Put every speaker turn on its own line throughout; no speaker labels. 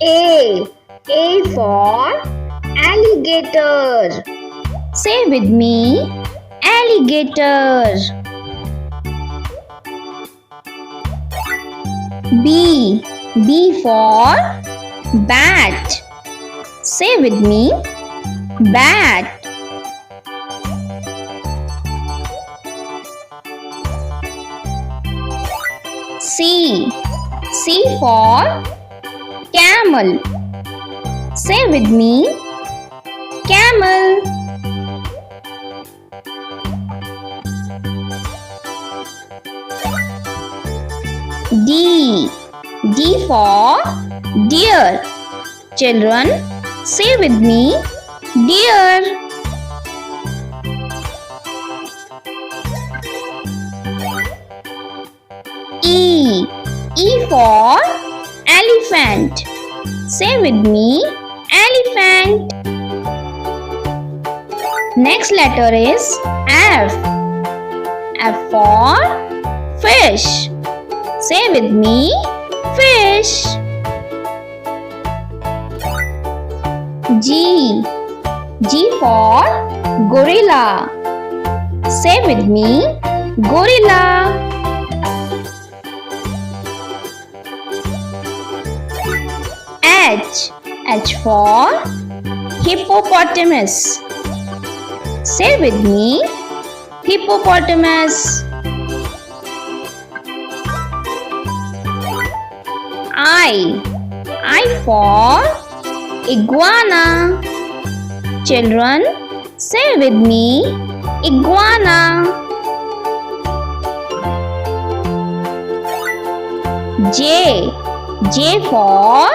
A. A for alligator. Say with me, alligator. B. B for bat. Say with me, bat. C. C for camel. Say with me, camel. D. D for deer. Children, say with me, deer. E. E for elephant. Say with me, elephant. Next letter is F. F for fish. Say with me, fish. G. G for gorilla. Say with me, gorilla. H. H for hippopotamus. Say with me, hippopotamus. I. I for iguana. Children, say with me, iguana. J. J for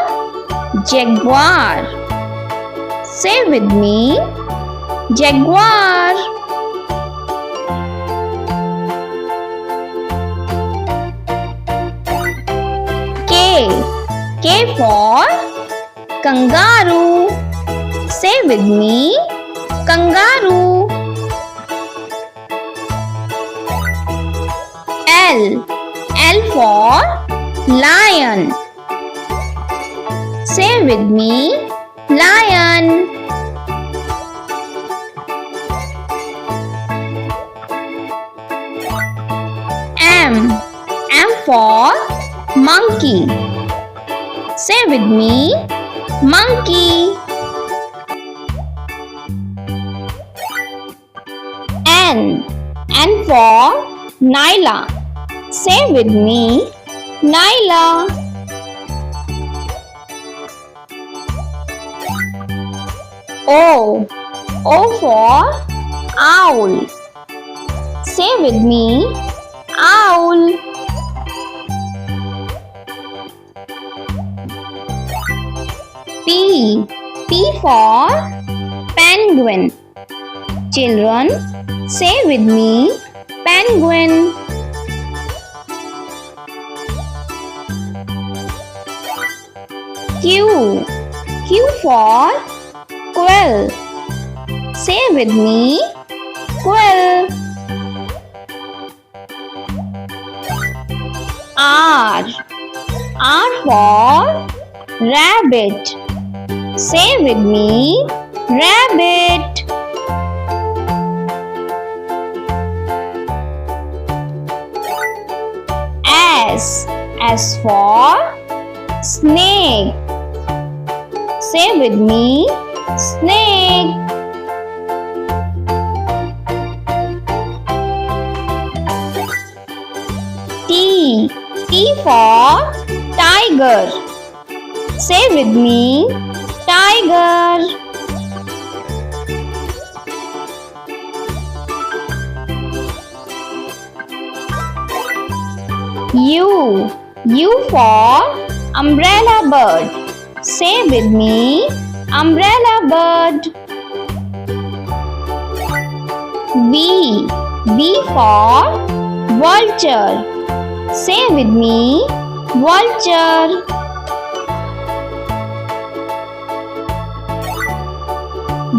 jaguar. Say with me, jaguar. K. K for kangaroo. Say with me, kangaroo. L. L for lion. Say with me, lion. M. M for monkey. Say with me, monkey. N. N for Nyla. Say with me, Nyla. O. O for owl. Say with me, owl. P. P for penguin. Children, say with me, penguin. Q. Q for quail. Say with me, quail. R. R for rabbit. Say with me, rabbit. S. S for snake. Say with me, snake. T. T for tiger. Say with me, tiger. U. U for umbrella bird. Say with me, umbrella bird. V. V for vulture. Say with me, vulture.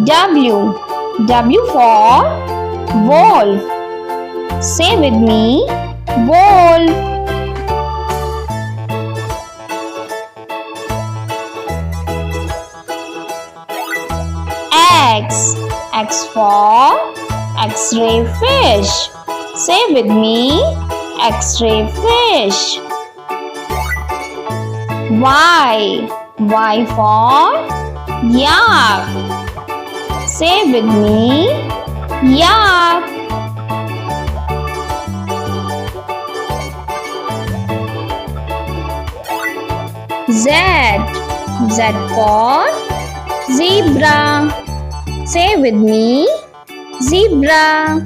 W. W for wolf. Say with me, wolf. X. X for X-ray fish. Say with me, X-ray fish. Y. Y for yak. Say with me, yak. Z. Z for zebra. Say with me, zebra.